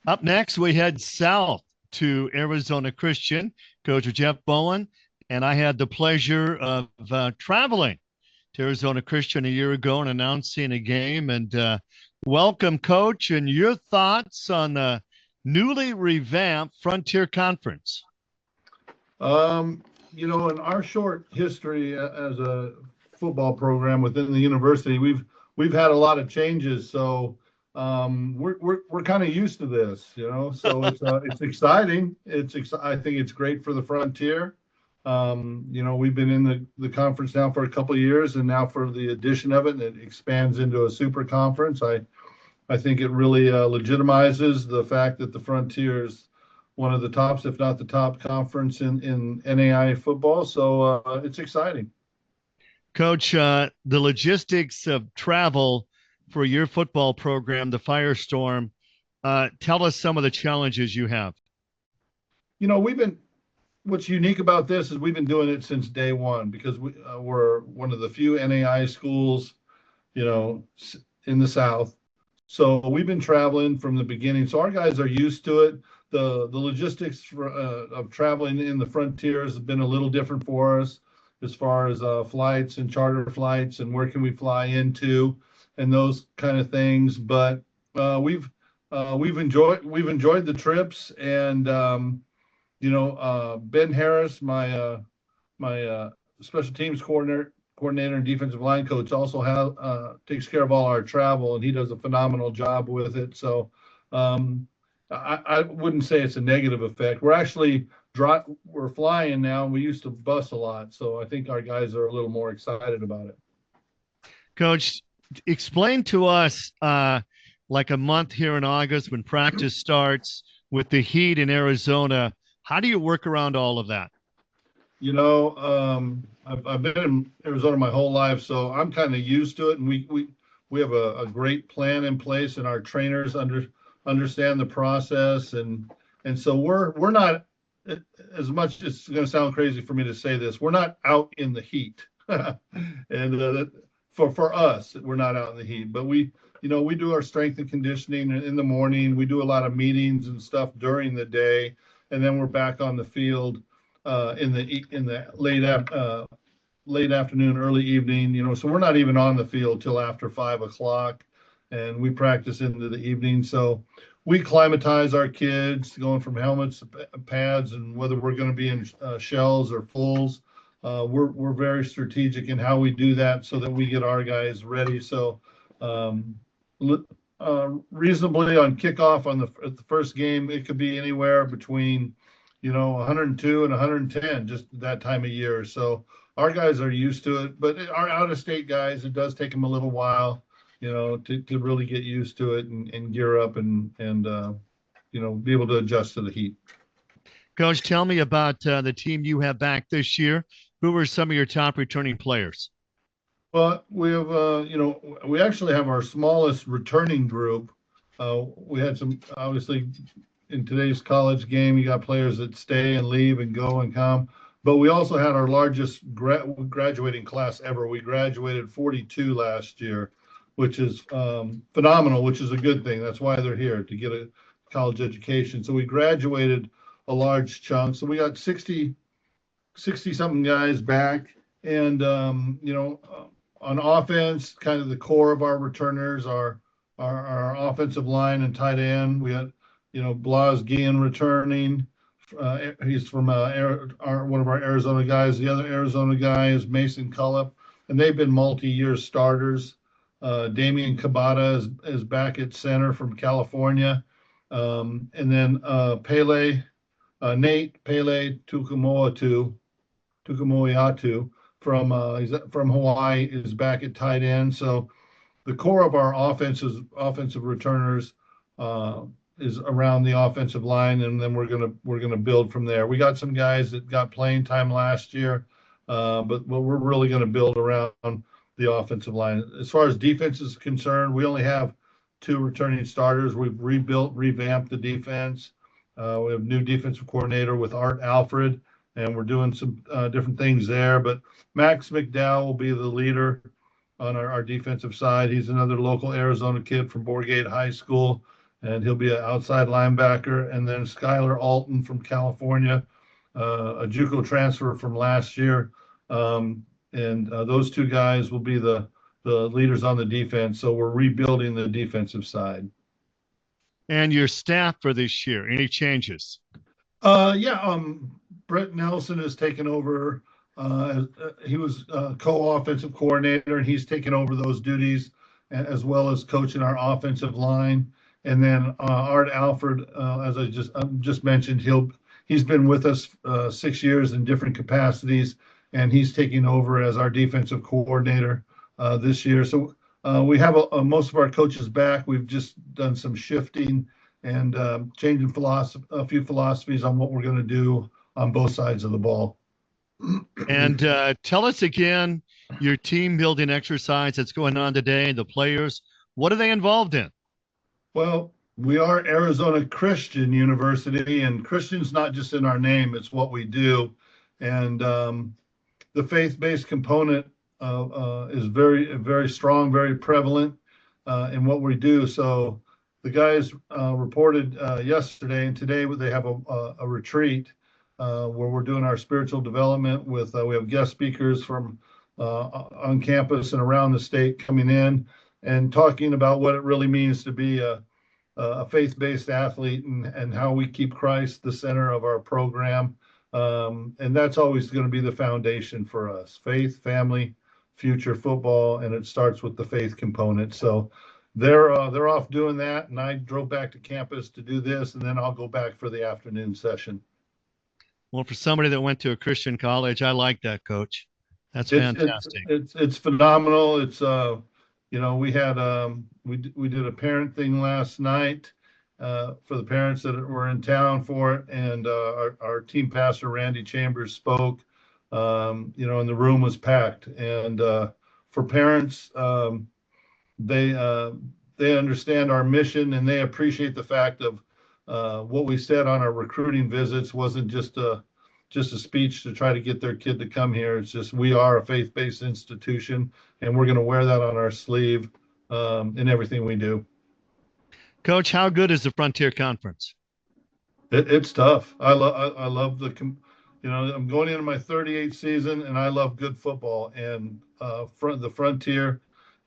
Up next, we head south to Arizona Christian. Coach Jeff Bowen and I had the pleasure of traveling to Arizona Christian a year ago and announcing a game. And welcome, Coach, and your thoughts on the newly revamped Frontier Conference. In our short history as a football program within the university, we've had a lot of changes. So we're kind of used to this, So it's exciting. I think it's great for the Frontier. We've been in the conference now for a couple of years, and now for the addition of it, and it expands into a super conference. I think it really legitimizes the fact that the Frontier is one of the tops, if not the top conference in NAIA football. So it's exciting. Coach, the logistics of travel for your football program, the Firestorm, tell us some of the challenges you have. What's unique about this is we've been doing it since day one, because we're one of the few NAIA schools, in the South. So we've been traveling from the beginning. So our guys are used to it. The logistics of traveling in the Frontiers has been a little different for us, as far as flights and charter flights and where can we fly into and those kind of things. But we've enjoyed the trips, and Ben Harris, my special teams coordinator and defensive line coach, also takes care of all our travel, and he does a phenomenal job with it. So I wouldn't say it's a negative effect. We're flying now, and we used to bus a lot, so I think our guys are a little more excited about it. Coach, explain to us, like a month here in August when practice starts with the heat in Arizona, how do you work around all of that? I've been in Arizona my whole life, so I'm kind of used to it, and we have a great plan in place, and our trainers understand the process, and so we're not, as much, it's going to sound crazy for me to say this, we're not out in the heat. And for us, we're not out in the heat, but we do our strength and conditioning in the morning. We do a lot of meetings and stuff during the day, and then we're back on the field in the late afternoon, early evening. So we're not even on the field till after 5 o'clock, and we practice into the evening. So we climatize our kids, going from helmets to pads, and whether we're going to be in shells or fulls. We're very strategic in how we do that so that we get our guys ready. So reasonably on kickoff at the first game, it could be anywhere between 102 and 110 just that time of year. So our guys are used to it, but our out-of-state guys, it does take them a little while, to really get used to it and gear up and be able to adjust to the heat. Coach, tell me about the team you have back this year. Who were some of your top returning players? Well, we have, we actually have our smallest returning group. We had some, obviously, in today's college game, you got players that stay and leave and go and come. But we also had our largest graduating class ever. We graduated 42 last year, which is phenomenal, which is a good thing. That's why they're here, to get a college education. So we graduated a large chunk. So we got 60-something guys back. And, on offense, kind of the core of our returners are our offensive line and tight end. We had, Blas Guillen returning. He's from one of our Arizona guys. The other Arizona guy is Mason Cullip, and they've been multi-year starters. Damian Cabada is back at center from California. And then Nate Pele Tukumoiatu he's from Hawaii, is back at tight end. So the core of our offensive returners is around the offensive line, and then we're gonna build from there. We got some guys that got playing time last year, but we're really gonna build around the offensive line. As far as defense is concerned, we only have 2 returning starters. We've revamped the defense. We have new defensive coordinator with Art Alfred, and we're doing some different things there. But Max McDowell will be the leader on our defensive side. He's another local Arizona kid from Borgate High School. and he'll be an outside linebacker. And then Skylar Alton from California, a JUCO transfer from last year. And those two guys will be the leaders on the defense. So we're rebuilding the defensive side. And your staff for this year, any changes? Yeah, Brett Nelson has taken over. He was co-offensive coordinator, and he's taken over those duties as well as coaching our offensive line. And then Art Alford, as I just mentioned, he's been with us 6 years in different capacities, and he's taking over as our defensive coordinator this year. So we have most of our coaches back. We've just done some shifting and changing a few philosophies on what we're going to do on both sides of the ball. And tell us again your team building exercise that's going on today, the players. What are they involved in? Well, we are Arizona Christian University, and Christian's not just in our name, it's what we do. And the faith-based component is very, very strong, very prevalent in what we do. So the guys reported yesterday and today they have a retreat where we're doing our spiritual development with, we have guest speakers from on campus and around the state coming in and talking about what it really means to be a faith-based athlete and how we keep Christ the center of our program. And that's always going to be the foundation for us: faith, family, future football, and it starts with the faith component. So they're off doing that, and I drove back to campus to do this, and then I'll go back for the afternoon session. Well, for somebody that went to a Christian college, I like that, Coach. That's fantastic. It's phenomenal. It's we had we did a parent thing last night for the parents that were in town for it, and our team pastor Randy Chambers spoke. And the room was packed, and for parents, they understand our mission, and they appreciate the fact of what we said on our recruiting visits wasn't just a speech to try to get their kid to come here. It's just, we are a faith-based institution, and we're going to wear that on our sleeve in everything we do. Coach, how good is the Frontier Conference? It's tough. I love I'm going into my 38th season, and I love good football. And the Frontier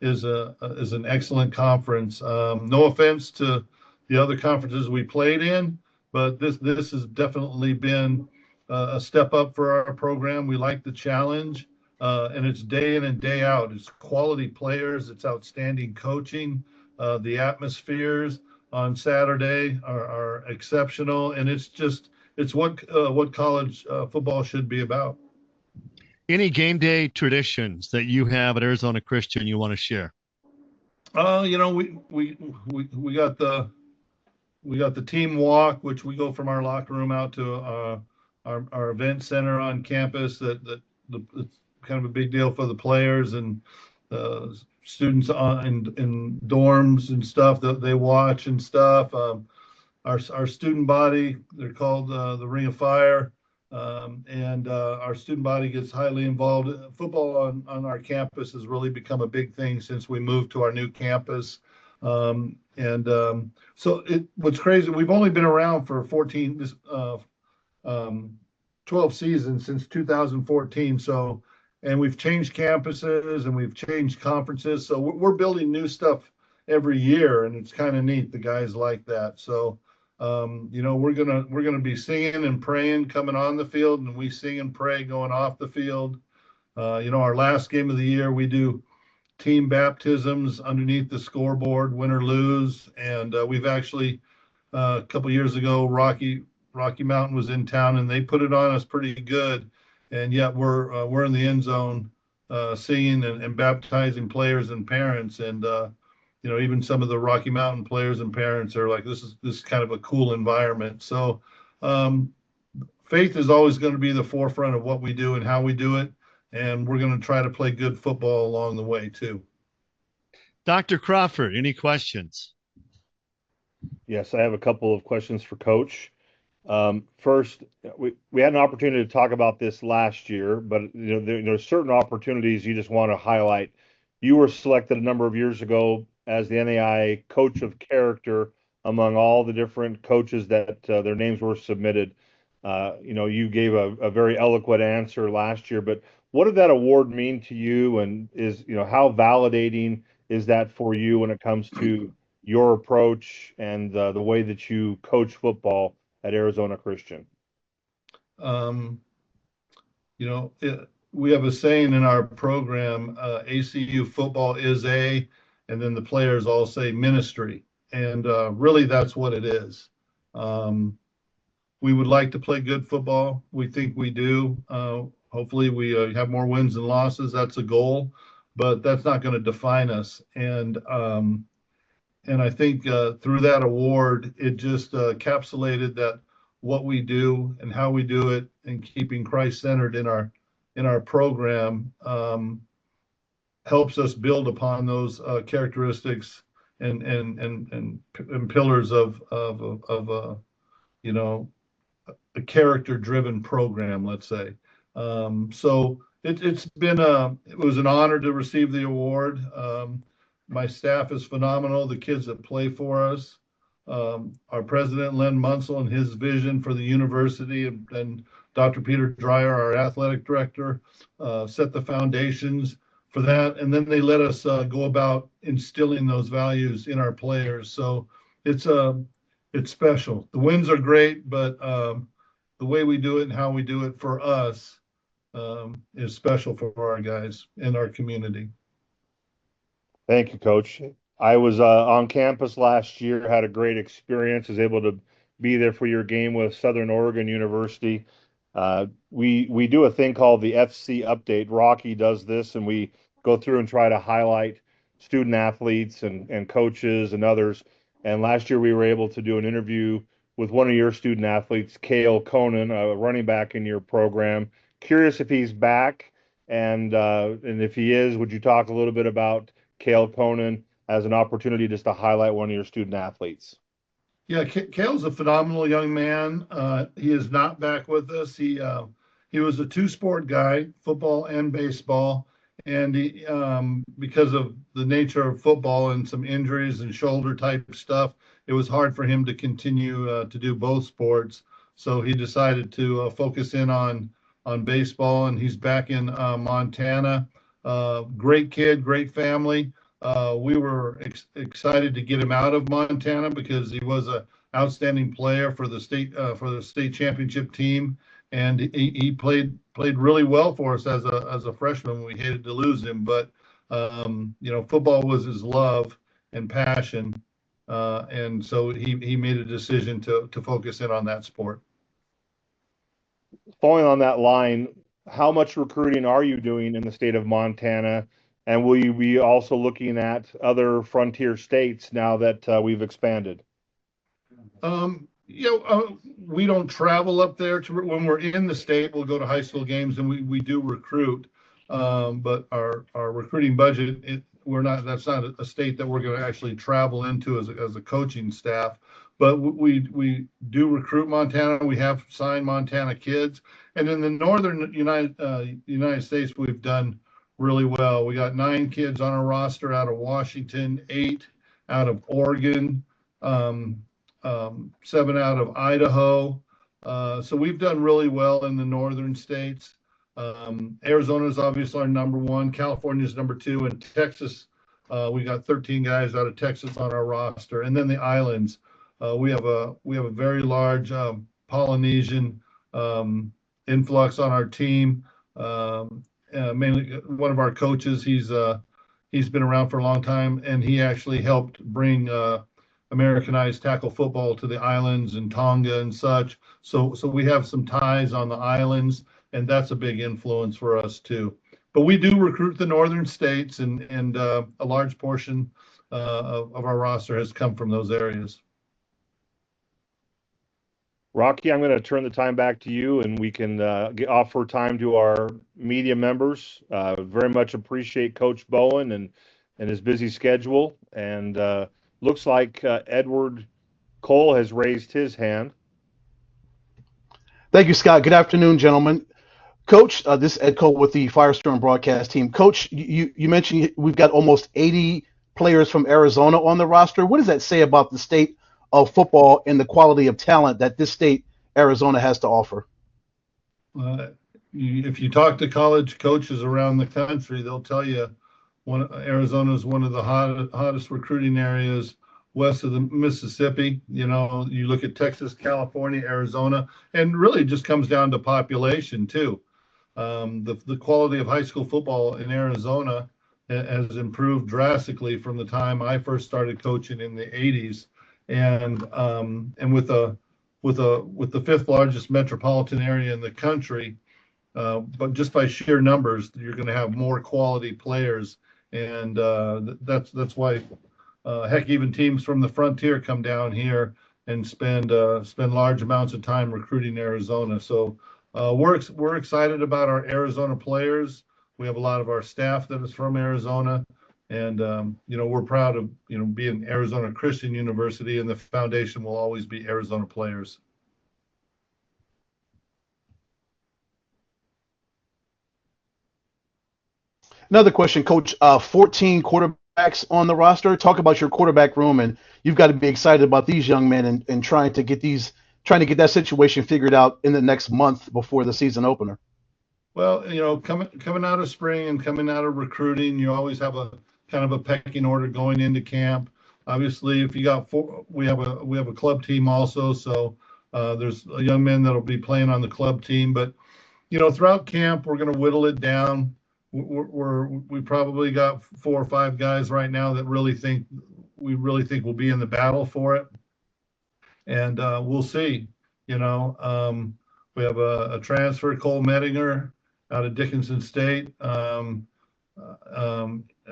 is an excellent conference. No offense to the other conferences we played in, but this has definitely been a step up for our program. We like the challenge, and it's day in and day out. It's quality players. It's outstanding coaching. The atmospheres on Saturday are exceptional, and it's what college football should be about. Any game day traditions that you have at Arizona Christian you want to share? We got the team walk, which we go from our locker room out to our event center on campus. It's kind of a big deal for the players and students in dorms and stuff that they watch and stuff. Our student body, they're called the Ring of Fire, and our student body gets highly involved. Football on our campus has really become a big thing since we moved to our new campus. So what's crazy, we've only been around for 12 seasons since 2014. So, and we've changed campuses and we've changed conferences. So we're building new stuff every year, and it's kind of neat. The guys like that. So, we're gonna be singing and praying coming on the field, and we sing and pray going off the field. Our last game of the year, we do team baptisms underneath the scoreboard, win or lose. And we've actually a couple years ago, Rocky Mountain was in town, and they put it on us pretty good. And yet we're in the end zone singing and baptizing players and parents. And even some of the Rocky Mountain players and parents are like, this is kind of a cool environment. So faith is always going to be the forefront of what we do and how we do it. And we're going to try to play good football along the way too. Dr. Crawford, any questions? Yes, I have a couple of questions for Coach. First, we had an opportunity to talk about this last year, but there's certain opportunities you just want to highlight. You were selected a number of years ago as the NAIA Coach of Character among all the different coaches that their names were submitted. You gave a very eloquent answer last year, but what did that award mean to you? And how validating is that for you when it comes to your approach and the way that you coach football at Arizona Christian? Um, we have a saying in our program, ACU football is and then the players all say ministry. And really that's what it is. We would like to play good football. We think we do. Hopefully we have more wins than losses. That's a goal, but that's not going to define us. And I think through that award, it just encapsulated that what we do and how we do it, and keeping Christ centered in our program helps us build upon those characteristics and pillars of a character-driven program, let's say. So it was an honor to receive the award. My staff is phenomenal. The kids that play for us, our president, Len Munsell, and his vision for the university, and Dr. Peter Dreyer, our athletic director, set the foundations for that. And then they let us go about instilling those values in our players. So it's special. The wins are great, but the way we do it and how we do it for us is special for our guys in our community. Thank you, Coach. I was on campus last year, had a great experience, was able to be there for your game with Southern Oregon University. We do a thing called the FC Update. Rocky does this, and we go through and try to highlight student athletes and coaches and others. And last year we were able to do an interview with one of your student athletes, Cale Conan, a running back in your program. Curious if he's back, and if he is, would you talk a little bit about Cale Conan as an opportunity just to highlight one of your student athletes? Yeah, Cale's a phenomenal young man. He is not back with us. He was a two-sport guy, football and baseball, and he, because of the nature of football and some injuries and shoulder type stuff, it was hard for him to continue to do both sports. So he decided to focus in on baseball, and he's back in Montana. Great kid, great family. We were excited to get him out of Montana because he was an outstanding player for the state championship team, and he played really well for us as a freshman. We hated to lose him, but football was his love and passion, and so he made a decision to focus in on that sport. Following on that line, how much recruiting are you doing in the state of Montana? And will you be also looking at other frontier states now that we've expanded? We don't travel up there. When we're in the state, we'll go to high school games, and we do recruit. But our recruiting budget, that's not a state that we're going to actually travel into as a coaching staff. But we do recruit Montana. We have signed Montana kids, and in the northern United States, we've done really well. We got 9 kids on our roster out of Washington, 8 out of Oregon, 7 out of Idaho. So we've done really well in the northern states. Arizona is obviously our number 1. California is number 2, and Texas, we got 13 guys out of Texas on our roster. And then the islands, we have a very large Polynesian influx on our team. Mainly one of our coaches, he's been around for a long time, and he actually helped bring Americanized tackle football to the islands and Tonga and such. So we have some ties on the islands, and that's a big influence for us too. But we do recruit the northern states, and a large portion of our roster has come from those areas. Rocky, I'm going to turn the time back to you, and we can offer time to our media members. Very much appreciate Coach Bowen and his busy schedule. And looks like Edward Cole has raised his hand. Thank you, Scott. Good afternoon, gentlemen. Coach, this is Ed Cole with the Firestone broadcast team. Coach, you mentioned we've got almost 80 players from Arizona on the roster. What does that say about the state of football and the quality of talent that this state, Arizona, has to offer? If you talk to college coaches around the country, they'll tell you Arizona is one of the hottest recruiting areas west of the Mississippi. You know, you look at Texas, California, Arizona, and really it just comes down to population too. The quality of high school football in Arizona has improved drastically from the time I first started coaching in the 80s, and with the fifth largest metropolitan area in the country, but just by sheer numbers, you're going to have more quality players, and that's why, heck, even teams from the Frontier come down here and spend large amounts of time recruiting Arizona. So we're excited about our Arizona players. We have a lot of our staff that is from Arizona, and we're proud of being Arizona Christian University, and the foundation will always be Arizona players. Another question, Coach. 14 quarterbacks on the roster. Talk about your quarterback room, and you've got to be excited about these young men and trying to get that situation figured out in the next month before the season opener. Well, coming out of spring and coming out of recruiting, you always have a kind of a pecking order going into camp. Obviously, if you got four, we have a club team also, so there's young men that'll be playing on the club team. But throughout camp, we're going to whittle it down. We probably got 4 or 5 guys right now that we really think will be in the battle for it, and we'll see. We have a transfer, Cole Mettinger, out of Dickinson State.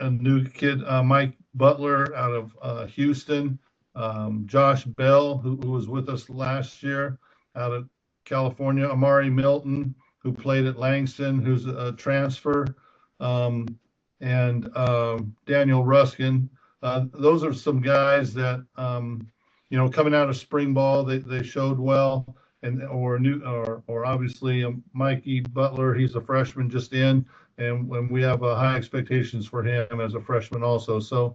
A new kid, Mike Butler, out of Houston. Josh Bell, who was with us last year, out of California. Amari Milton, who played at Langston, who's a transfer. And Daniel Ruskin. Those are some guys that coming out of spring ball, they showed well. Or obviously Mikey Butler, he's a freshman just in, and we have high expectations for him as a freshman also. So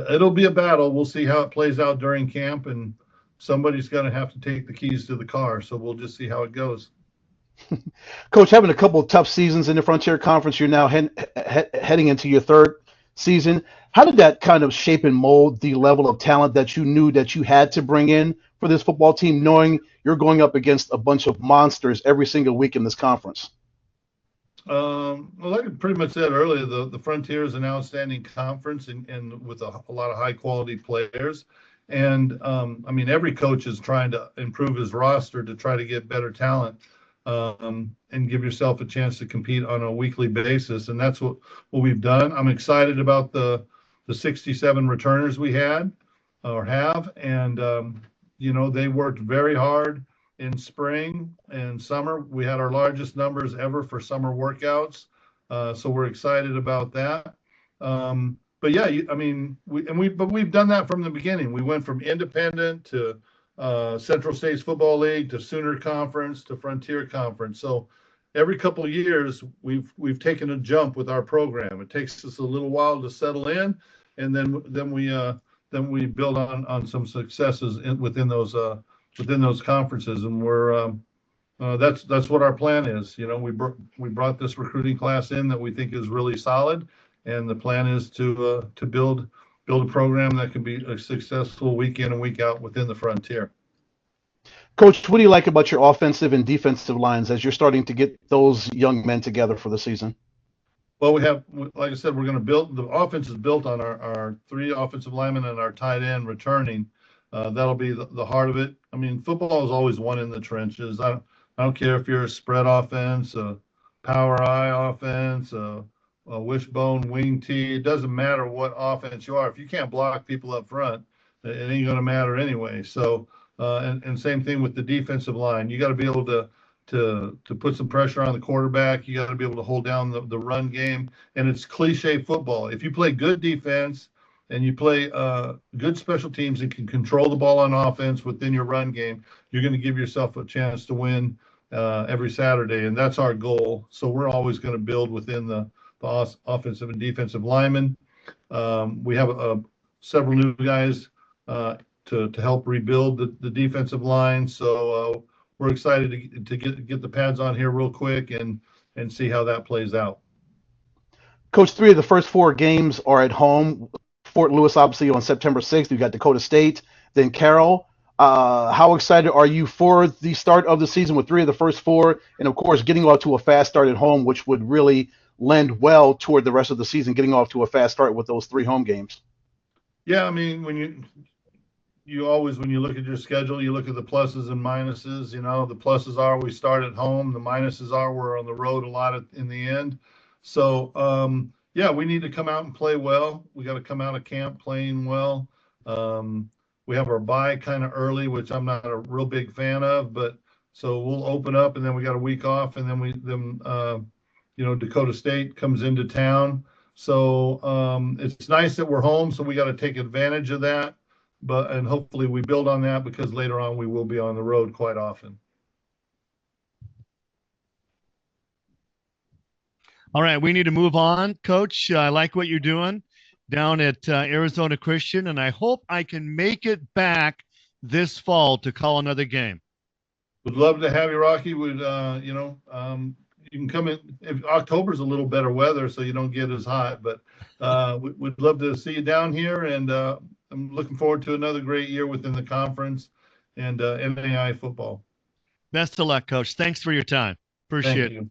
it'll be a battle. We'll see how it plays out during camp, and somebody's going to have to take the keys to the car. So we'll just see how it goes. Coach, having a couple of tough seasons in the Frontier Conference, you're now heading into your third season. How did that kind of shape and mold the level of talent that you knew that you had to bring in for this football team, knowing you're going up against a bunch of monsters every single week in this conference? Well, like I pretty much said earlier, the Frontier is an outstanding conference and with a lot of high quality players. And every coach is trying to improve his roster to try to get better talent. And give yourself a chance to compete on a weekly basis. And that's what we've done. I'm excited about the 67 returners we had or have. And, they worked very hard in spring and summer. We had our largest numbers ever for summer workouts. So we're excited about that. But yeah, we've done that from the beginning. We went from independent to Central States Football League to Sooner Conference to Frontier Conference. So every couple of years we've taken a jump with our program. It takes us a little while to settle in, and then we build on some successes within those conferences. And we're that's what our plan is. We brought this recruiting class in that we think is really solid, and the plan is to build a program that can be a successful week in and week out within the Frontier. Coach, what do you like about your offensive and defensive lines as you're starting to get those young men together for the season? Well, we have, like I said, we're going to build, the offense is built on our 3 offensive linemen and our tight end returning. That'll be the heart of it. Football is always won in the trenches. I don't care if you're a spread offense, a power eye offense, a wishbone wing tee. It doesn't matter what offense you are. If you can't block people up front, it ain't going to matter anyway. So, and same thing with the defensive line. You got to be able to put some pressure on the quarterback. You got to be able to hold down the run game. And it's cliche football. If you play good defense and you play good special teams and can control the ball on offense within your run game, you're going to give yourself a chance to win every Saturday. And that's our goal. So we're always going to build within the offensive and defensive linemen. We have several new guys to help rebuild the defensive line. So we're excited to get the pads on here real quick and see how that plays out. Coach, 3 of the first 4 games are at home. Fort Lewis, obviously, on September 6th. You got Dakota State, then Carroll. How excited are you for the start of the season with 3 of the first 4? And, of course, getting off to a fast start at home, which would really lend well toward the rest of the season, getting off to a fast start with those 3 home games. Yeah, I mean, when you always, when you look at your schedule, you look at the pluses and minuses. You know, the pluses are we start at home. The minuses are we're on the road a lot in the end. So, yeah, we need to come out and play well. We got to come out of camp playing well. We have our bye kind of early, which I'm not a real big fan of, but so we'll open up and then we got a week off and then Dakota State comes into town. So it's nice that we're home. So we got to take advantage of that. And hopefully we build on that because later on we will be on the road quite often. All right, we need to move on, Coach. I like what you're doing down at Arizona Christian, and I hope I can make it back this fall to call another game. Would love to have you, Rocky. You can come in if October's a little better weather, so you don't get as hot. But we'd love to see you down here, and I'm looking forward to another great year within the conference and NAI football. Best of luck, Coach. Thanks for your time. Appreciate it.